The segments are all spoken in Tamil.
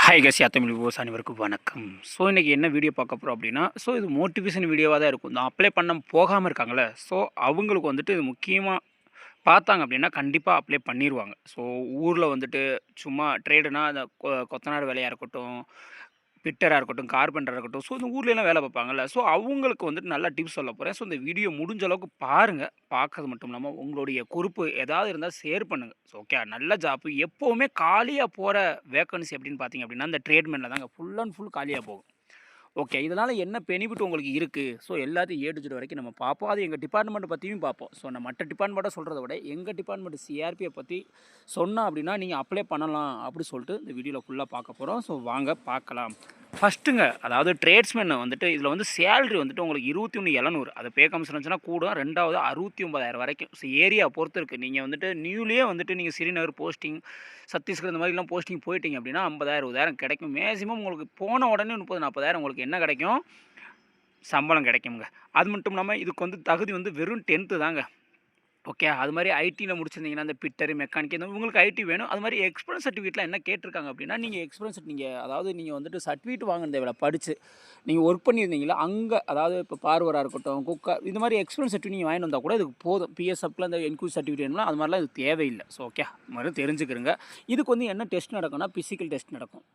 ஹாய் கசியா தமிழ் விவசாய அனைவருக்கும் வணக்கம். ஸோ இன்றைக்கி என்ன வீடியோ பார்க்க போகிறோம் அப்படின்னா, இது மோட்டிவேஷன் வீடியோவாக தான் இருக்கும். இந்த அப்ளை பண்ண போகாமல் இருக்காங்களே, அவங்களுக்கு வந்துட்டு இது முக்கியமாக பார்த்தாங்க அப்படின்னா கண்டிப்பாக அப்ளை பண்ணிடுவாங்க. ஊரில் வந்துட்டு சும்மா ட்ரேடுனா அந்த கொத்தனார் வேலையாக இருக்கட்டும், பிட்டராக இருக்கட்டும், கார்பெண்டராக இருக்கட்டும், இந்த ஊர்லலாம் வேலை பார்ப்பாங்கல்ல, அவங்களுக்கு வந்துட்டு நல்லா டிப்ஸ் சொல்ல போகிறேன். இந்த வீடியோ முடிஞ்ச அளவுக்கு பாருங்கள். பார்க்கறது மட்டும் இல்லாமல் உங்களுடைய குறிப்பு ஏதாவது இருந்தால் ஷேர் பண்ணுங்கள். ஓகே, நல்ல ஜாப்பு. எப்போவுமே காலியாக போகிற வேக்கன்சி அப்படின்னு பார்த்தீங்க அப்படின்னா, இந்த ட்ரேட்மேனில் தாங்க ஃபுல் அண்ட் ஃபுல் காலியாக போகும். ஓகே, இதனால் என்ன பெனிஃபிட் உங்களுக்கு இருக்குது? எல்லாத்தையும் ஏ வரைக்கும் நம்ம பார்ப்போம். அது எங்கள் டிபார்ட்மெண்ட் பற்றியும் பார்ப்போம். நான் மற்ற டிபார்ட்மெண்ட்டை சொல்கிறத விட எங்கள் டிபார்ட்மெண்ட் சிஆர்பியை பற்றி சொன்னோம் அப்படின்னா நீங்கள் அப்ளை பண்ணலாம் அப்படி சொல்லிட்டு இந்த வீடியோவில் ஃபுல்லாக பார்க்க போகிறோம். வாங்க பார்க்கலாம். ஃபஸ்ட்டுங்க, அதாவது ட்ரேட்ஸ்மேன் வந்துட்டு இதில் வந்து சேலரி வந்துட்டு உங்களுக்கு 21,700. அது பே கமிஷன் இருந்துச்சுன்னா கூடும். ரெண்டாவது 69,000 வரைக்கும். ஏரியா பொறுத்து இருக்குது. நீங்கள் வந்துட்டு நியூலேயே வந்துட்டு நீங்கள் ஸ்ரீநகர் போஸ்டிங், சத்தீஸ்கர் இந்த மாதிரிலாம் போஸ்டிங் போயிட்டீங்க அப்படின்னா 50,000 60,000 கிடைக்கும். மேக்ஸிமம் உங்களுக்கு போன உடனே 30,000 40,000 உங்களுக்கு என்ன கிடைக்கும்? சம்பளம் கிடைக்குங்க. அது மட்டும் இல்லாமல் இதுக்கு வந்து தகுதி வந்து வெறும் 10th தாங்க. ஓகே, அது மாதிரி ஐடியில் முடிச்சிருந்தீங்கன்னா அந்த பிட்டரு மெக்கானிக் இந்த உங்களுக்கு ஐடி வேணும். அது மாதிரி எக்ஸ்பீரியன்ஸ் சர்டிஃபிகேட்லாம் என்ன கேட்டிருக்காங்க அப்படின்னா, நீங்கள் எக்ஸ்பீரியன்ஸ் அதாவது நீங்கள் வந்துட்டு சர்டிஃபிகேட் வாங்க தேவையில்ல, படித்து நீங்கள் ஒர்க் பண்ணியிருந்தீங்களா அங்கே, அதாவது இப்போ பார்வராக இருக்கட்டும், குக்கர் இந்த மாதிரி எக்ஸ்பீரியன்ஸ் சர்டிஃபிகேட் நீங்கள் வாங்கிட்டு வந்தால் கூட இதுக்கு போதும். பிஎஸ்எஃப்ல அந்த என்கூரி சர்டிஃபிகேட் வேணும்னா அது மாதிரிலாம் இது தேவையில்லை. ஓகே, அது மாதிரி தெரிஞ்சுக்கிறங்க. இதுக்கு வந்து என்ன டெஸ்ட் நடக்கும்னா பிசிக்கல் டெஸ்ட் நடக்கும்.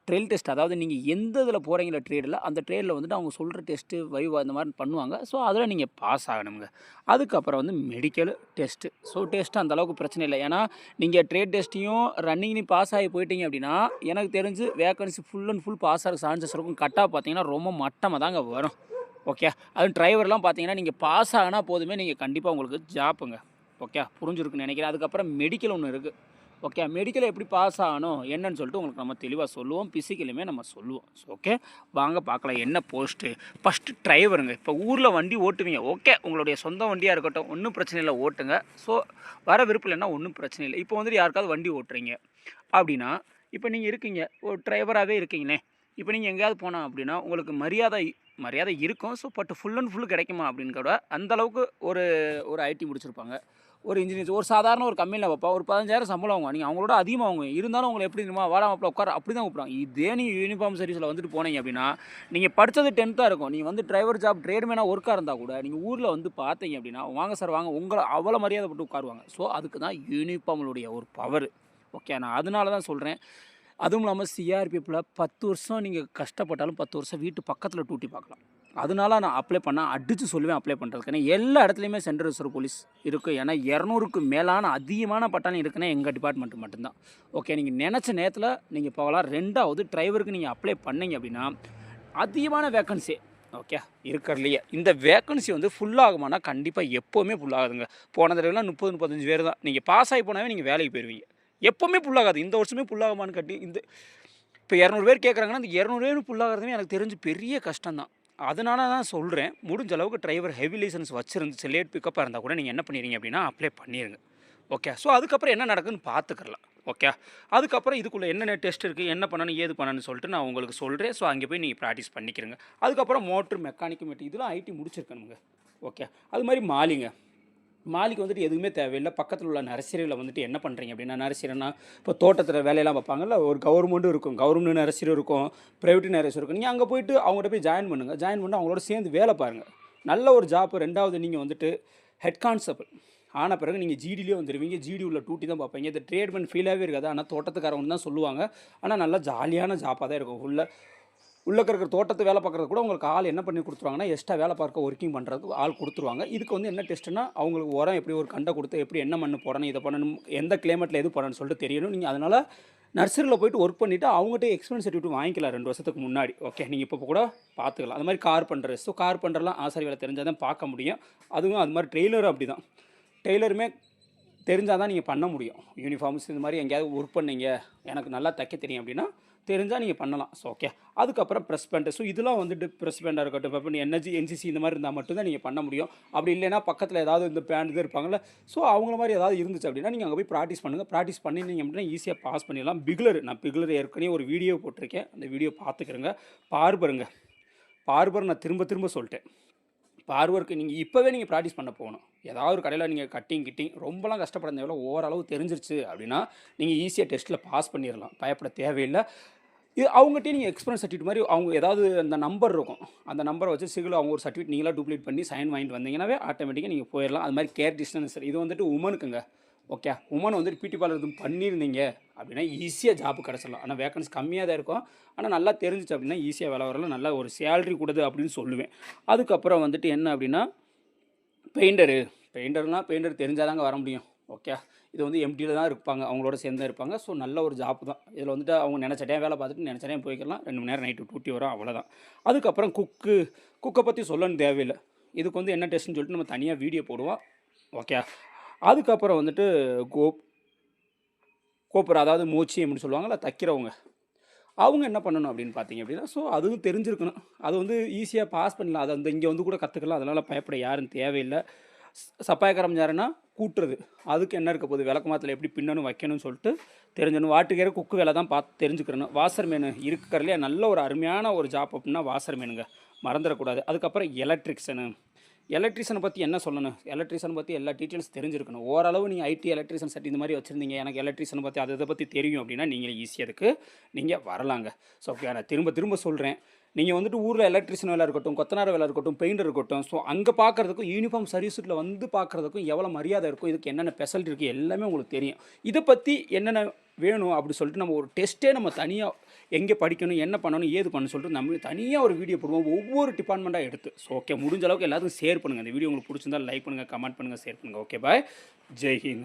ட்ரெயில் டெஸ்ட், அதாவது நீங்கள் எந்த இதில் போகிறீங்களா ட்ரேடில், அந்த ட்ரேடில் வந்துட்டு அவங்க சொல்கிற டெஸ்ட்டு வைவா இந்த மாதிரி பண்ணுவாங்க. அதில் நீங்கள் பாஸ் ஆகணுங்க. அதுக்கப்புறம் வந்து மெடிக்கல் டெஸ்ட்டு. டெஸ்ட்டு அந்தளவுக்கு பிரச்சனை இல்லை. ஏன்னா நீங்கள் ட்ரேட் டெஸ்ட்டையும் ரன்னிங்லையும் பாஸ் ஆகி போயிட்டீங்க அப்படின்னா எனக்கு தெரிஞ்சு vacancy full and full pass ஆகிற சான்சஸ் இருக்கும். கட்டாக பார்த்தீங்கன்னா ரொம்ப மட்டமாக தாங்க வரும். ஓகே, அதுவும் டிரைவர்லாம் பார்த்தீங்கன்னா நீங்கள் பாஸ் ஆகினா போதுமே, நீங்கள் கண்டிப்பாக உங்களுக்கு ஜாப்புங்க. ஓகே, புரிஞ்சுருக்குன்னு நினைக்கிறேன். அதுக்கப்புறம் மெடிக்கல் ஒன்று இருக்குது. ஓகே, மெடிக்கல் எப்படி பாஸ் ஆகணும் என்னன்னு சொல்லிட்டு உங்களுக்கு நம்ம தெளிவாக சொல்லுவோம். பிசிக்கலுமே நம்ம சொல்லுவோம். ஓகே, வாங்க பார்க்கலாம் என்ன போஸ்ட்டு. ஃபஸ்ட்டு டிரைவருங்க. இப்போ ஊரில் வண்டி ஓட்டுவீங்க. ஓகே, உங்களுடைய சொந்த வண்டியாக இருக்கட்டும், ஒன்றும் பிரச்சனை இல்லை, ஓட்டுங்க. வர விருப்பம் இல்லைன்னா ஒன்றும் பிரச்சனை இல்லை. இப்போ வந்துட்டு யாருக்காவது வண்டி ஓட்டுறீங்க அப்படின்னா, இப்போ நீங்கள் இருக்கீங்க ஒரு டிரைவராகவே இருக்கீங்களே, இப்போ நீங்கள் எங்கேயாவது போனால் அப்படின்னா உங்களுக்கு மரியாதை இருக்கும். பட் ஃபுல் அண்ட் ஃபுல் கிடைக்குமா அப்படின்னு கூட அந்தளவுக்கு ஒரு ஐடி முடிச்சிருப்பாங்க, ஒரு இன்ஜினியர், ஒரு சாதாரண ஒரு கம்பெனியில் வைப்பா ஒரு 15,000 சம்பளம் வாங்குவாங்க. நீங்கள் அவங்களோட அதிகமாக வாங்குவீங்க. இருந்தாலும் அவங்களை எப்படி தெரியுமா, வாடா மாப்பிள்ள உட்கார அப்படி தான் கூப்பிடுவாங்க. இதே நீங்கள் யூனிஃபார்ம் சர்வீஸில் வந்துட்டு போனீங்க அப்படின்னா, நீங்கள் படித்தது 10th இருக்கும். நீங்கள் வந்து டிரைவர் ஜாப் ட்ரேட்மேனாக ஒர்க்காக இருந்தால் கூட நீங்கள் ஊரில் வந்து பார்த்தீங்க அப்படின்னா, வாங்க சார் வாங்க, உங்களை அவ்வளோ மரியாதை பட்டு உட்காருவாங்க. அதுக்கு தான் யூனிஃபார்முடைய ஒரு பவர். ஓகே, நான் அதனால தான் சொல்கிறேன். அதுவும் இல்லாமல் சிஆர்பிஎஃப்பில் 10 வருஷம் நீங்கள் கஷ்டப்பட்டாலும் 10 வருஷம் வீட்டு பக்கத்தில் டூட்டி பார்க்கலாம். அதனால நான் அப்ளை பண்ணால் அடித்து சொல்லுவேன் அப்ளை பண்ணுறதுக்கு. ஏன்னா எல்லா இடத்துலையுமே சென்ட்ரல் ரிசர்வ் போலீஸ் இருக்குது. ஏன்னா 200க்கு மேலான அதிகமான பட்டாளம் இருக்குன்னா எங்கள் டிபார்ட்மெண்ட் மட்டும்தான். ஓகே, நீங்கள் நினச்ச நேரத்தில் நீங்கள் போகலாம். ரெண்டாவது டிரைவருக்கு நீங்கள் அப்ளை பண்ணிங்க அப்படின்னா அதிகமான வேக்கன்சி. ஓகே, இருக்கிறதுலையே இந்த வேக்கன்சி வந்து ஃபுல்லாகுமானா கண்டிப்பாக எப்போவுமே ஃபுல்லாகுதுங்க. போன தடவைலாம் 30-35 பேர் தான். நீங்கள் பாஸ் ஆகி போனாவே நீங்கள் வேலைக்கு போயிடுவீங்க. எப்போவுமே ஃபுல்லாகாது. இந்த வருஷமே ஃபுல்லாகுமான்னு கட்டி இப்போ 200 பேர் கேட்குறாங்கன்னா அந்த 200 பேர் ஃபுல்லாகிறதுமே எனக்கு தெரிஞ்சு பெரிய கஷ்டம் தான். அதனால தான் சொல்கிறேன், முடிஞ்ச அளவுக்கு டிரைவர் ஹெவி லைசன்ஸ் வச்சுருந்துச்சு, லேட் பிக்கப்பாக இருந்தால் கூட நீங்கள் என்ன பண்ணிடுங்க அப்படின்னா அப்ளை பண்ணிடுங்க. ஓகே, அதுக்கப்புறம் என்ன நடக்குதுன்னு பார்த்துக்கலாம். ஓகே, அதுக்கப்புறம் இதுக்குள்ளே என்னென்ன டெஸ்ட் இருக்குது, என்ன பண்ணணும் ஏது பண்ணணும்னு சொல்லிட்டு நான் உங்களுக்கு சொல்கிறேன். அங்கே போய் நீங்கள் ப்ராக்டிஸ் பண்ணிக்கிறங்க. அதுக்கப்புறம் மோட்ரு மெக்கானிக் இதெல்லாம் ஐடி முடிச்சிருக்கணுங்க. ஓகே, அது மாதிரி மாலிக்கு வந்துட்டு எதுவுமே தேவையில்லை. பக்கத்தில் உள்ள நர்சரியில் வந்துட்டு என்ன பண்ணுறீங்க அப்படின்னா, நர்சரினா இப்போ தோட்டத்தில் வேலையெல்லாம் பார்ப்பாங்கல்ல, ஒரு கவர்மெண்ட்டும் இருக்கும், கவர்மெண்ட் நர்சரி இருக்கும், ப்ரைவேட் நர்சரி இருக்கும். நீங்கள் அங்கே போய்ட்டு அவங்கள்ட்ட போய் ஜாயின் பண்ணுங்கள். ஜாயின் பண்ணி அவங்களோட சேர்ந்து வேலை பாருங்கள். நல்ல ஒரு ஜாப்பு. ரெண்டாவது நீங்கள் வந்துட்டு ஹெட் கான்ஸ்டபிள் ஆன பிறகு நீங்கள் ஜிடிலேயே வந்துடுவீங்க. ஜிடி உள்ள டூட்டி தான் பார்ப்பீங்க. இந்த ட்ரேட்மெண்ட் ஃபீலாகவே இருக்காது. ஆனால் தோட்டத்துக்காரவங்க தான் சொல்லுவாங்க. ஆனால் நல்லா ஜாலியான ஜாப்பாக தான் இருக்கும். உள்ளே இருக்கிற தோட்டத்தை வேலை பார்க்குறது கூட உங்களுக்கு ஆள் என்ன பண்ணி கொடுத்துருவாங்கன்னா, எக்ஸ்ட்ரா வேலை பார்க்க ஒர்க்கிங் பண்ணுறதுக்கு ஆள் கொடுத்துருவாங்க. இதுக்கு வந்து என்ன டெஸ்ட்டுன்னா, அவங்களுக்கு உரம் எப்படி ஒரு கண்டை கொடுத்து எப்படி என்ன மண் போடணும், இதை பண்ணணும், எந்த கிளைமேட்டில் எது பண்ணணும்னு சொல்லிட்டு தெரியணும். நீங்கள் அதனால் நர்சரியில் போய்ட்டு ஒர்க் பண்ணிவிட்டு அவங்ககிட்ட எக்ஸ்பீரியன்ஸ் சர்டிஃபிகேட் வாங்கிக்கலாம் 2 வருஷத்துக்கு முன்னாடி. ஓகே, நீங்கள் இப்போ கூட பார்த்துக்கலாம். அது மாதிரி கார்பெண்டர்லாம் ஆசாரி வேலை தெரிஞ்சால் தான் பார்க்க முடியும். அதுவும் அது மாதிரி ட்ரெய்லரும் அப்படி தான். டெய்லருமே தெரிஞ்சால் தான் நீங்கள் பண்ண முடியும். யூனிஃபார்ம்ஸ் இந்த மாதிரி எங்கேயாவது ஒர்க் பண்ணீங்க, எனக்கு நல்லா தைக்க தெரியும் அப்படின்னா தெரிஞ்சால் நீங்கள் பண்ணலாம். ஓகே, அதுக்கப்புறம் ப்ரெஸ் பேண்ட்டு. இதெல்லாம் வந்துட்டு ப்ரெஸ் பேண்டாக இருக்கட்டும், இப்போ என்சிசி இந்த மாதிரி இருந்தால் மட்டும்தான் நீங்கள் பண்ண முடியும். அப்படி இல்லைன்னா பக்கத்தில் ஏதாவது இந்த பேண்ட் இது இருப்பாங்கள்ல, அவங்கள மாதிரி ஏதாவது இருந்துச்சு அப்படின்னா நீங்கள் அங்கே போய் ப்ராக்டிஸ் பண்ணுங்கள். ப்ராக்டிஸ் பண்ணிங்க அப்படின்னா ஈஸியாக பாஸ் பண்ணிடலாம். நான் பிகிலர் ஏற்கனவே ஒரு வீடியோ போட்டிருக்கேன். அந்த வீடியோ பார்த்துக்கிறேங்க. பார்பர் நான் திரும்ப சொல்லிட்டேன். பார்வருக்கு நீங்கள் இப்போவே நீங்கள் ப்ராக்டிஸ் பண்ண போகணும். ஏதாவது ஒரு கடையில் நீங்கள் கிட்டிங் ரொம்பலாம் கஷ்டப்பட தேவையில்ல. ஓரளவு தெரிஞ்சிருச்சு அப்படின்னா நீங்கள் ஈஸியாக டெஸ்ட்டில் பாஸ் பண்ணிடலாம். பயப்பட தேவையில்லை. இது அவங்ககிட்டயே நீங்கள் எக்ஸ்பீரியன்ஸ் சர்டிஃபிகேட் மாதிரி அவங்க ஏதாவது அந்த நம்பர் இருக்கும். அந்த நம்பரை வச்சு சிகில் அவங்க ஒரு சர்டிஃபிகேட் நீங்களா டூப்ளிகேட் பண்ணி சைன் வாங்கிட்டு வந்தீங்கன்னாவே ஆட்டோமேட்டிக்காக நீங்கள் போயிடலாம். அது மாதிரி கேர் டிஸ்டன்ஸ் இது வந்துட்டு உமனுக்குங்க. ஓகே. உமன் வந்துட்டு பியூட்டி பார்லர் எதுவும் பண்ணியிருந்தீங்க அப்படின்னா ஈஸியாக ஜாப் கிடச்சிடலாம். ஆனால் வேக்கன்சி கம்மியாக தான் இருக்கும். ஆனால் நல்லா தெரிஞ்சிச்சு அப்படின்னா ஈஸியாக வேலை வரலாம். நல்லா ஒரு சேலரி கூடுது அப்படின்னு சொல்லுவேன். அதுக்கப்புறம் வந்துட்டு என்ன அப்படின்னா பெயிண்டர் தெரிஞ்சால் தாங்க வர முடியும். ஓகே. இது வந்து எம்டியில் தான் இருப்பாங்க. அவங்களோட சேர்ந்து தான் இருப்பாங்க. ஸோ நல்ல ஒரு ஜாப் தான். இதில் வந்துட்டு அவங்க நினச்ச டைம் வேலை பார்த்துட்டு நினச்ச டைம் போய்க்கலாம். 2 மணி நேரம் நைட்டு டியூட்டி வரும் அவ்வளோதான். அதுக்கப்புறம் குக்கை பற்றி சொல்லணும்னு தேவையில்லை. இதுக்கு வந்து என்ன டெஸ்ட்டுன்னு சொல்லிட்டு நம்ம தனியாக வீடியோ போடுவோம். ஓகே. அதுக்கப்புறம் வந்துட்டு கோப்பர் அதாவது மூச்சி அப்படின்னு சொல்லுவாங்கள்ல தைக்கிறவங்க. அவங்க என்ன பண்ணணும் அப்படின்னு பார்த்தீங்க அப்படின்னா, ஸோ அதுவும் தெரிஞ்சிருக்கணும். அது வந்து ஈஸியாக பாஸ் பண்ணலாம். அதை வந்து இங்கே வந்து கூட கற்றுக்கலாம். அதனால் பயப்பட யாரும் தேவையில்லை. சப்பாயக்காரம் யாருன்னா கூட்டுறது. அதுக்கு என்ன இருக்க போகுது, விளக்கமாத்தில் எப்படி பின்னணும் வைக்கணும்னு சொல்லிட்டு தெரிஞ்சிடணும். வாட்டுக்கேற குக்கு வேலை தான் பார்த்து தெரிஞ்சுக்கிறணும். வாசர் மேனு இருக்கிறதுலே நல்ல ஒரு அருமையான ஒரு ஜாப் அப்படின்னா வாசர் மேனுங்க, மறந்துடக்கூடாது. அதுக்கப்புறம் எலக்ட்ரிஷனை பற்றி என்ன சொல்லணும், எலக்ட்ரிஷனை பற்றி எல்லா டீட்டெயில்ஸ் தெரிஞ்சிருக்கணும். ஓரளவு நீங்கள் ஐடி எலக்ட்ரிஷன் செட் இந்த மாதிரி வச்சுருந்தீங்க, எனக்கு எலக்ட்ரிஷனை பற்றி இதை பற்றி தெரியும் அப்படின்னா நீங்களே ஈஸியாக அதுக்கு நீங்கள் வரலாங்க. ஸோ ஓகே, நான் திரும்ப சொல்கிறேன். நீங்கள் வந்துட்டு ஊரில் எலக்ட்ரிஷியன் வேலை இருக்கட்டும், கொத்தனார் வேலை இருக்கட்டும், பெயிண்டர் இருக்கட்டும், ஸோ அங்கே பார்க்குறதுக்கும் யூனிஃபார்ம் சர்வீஸில் வந்து பார்க்குறதுக்கும் எவ்வளோ மரியாதை இருக்கும், இதுக்கு என்னென்ன ஸ்பெஷாலிட்டி இருக்குது எல்லாமே உங்களுக்கு தெரியும். இதை பற்றி என்னென்ன வேணும் அப்படி சொல்லிட்டு நம்ம ஒரு டெஸ்ட்டே நம்ம தனியாக எங்கே படிக்கணும், என்ன பண்ணணும், ஏது பண்ணணும்னு சொல்லிட்டு நம்ம தனியாக ஒரு வீடியோ போடுவோம், ஒவ்வொரு டிபார்ட்மெண்ட்டாக எடுத்து. ஸோ ஓகே, முடிஞ்ச அளவுக்கு எல்லாத்துக்கும் ஷேர் பண்ணுங்கள். இந்த வீடியோ உங்களுக்கு பிடிச்சிருந்தால் லைக் பண்ணுங்கள், கமெண்ட் பண்ணுங்கள், ஷேர் பண்ணுங்கள். Okay bye, Jai Hind.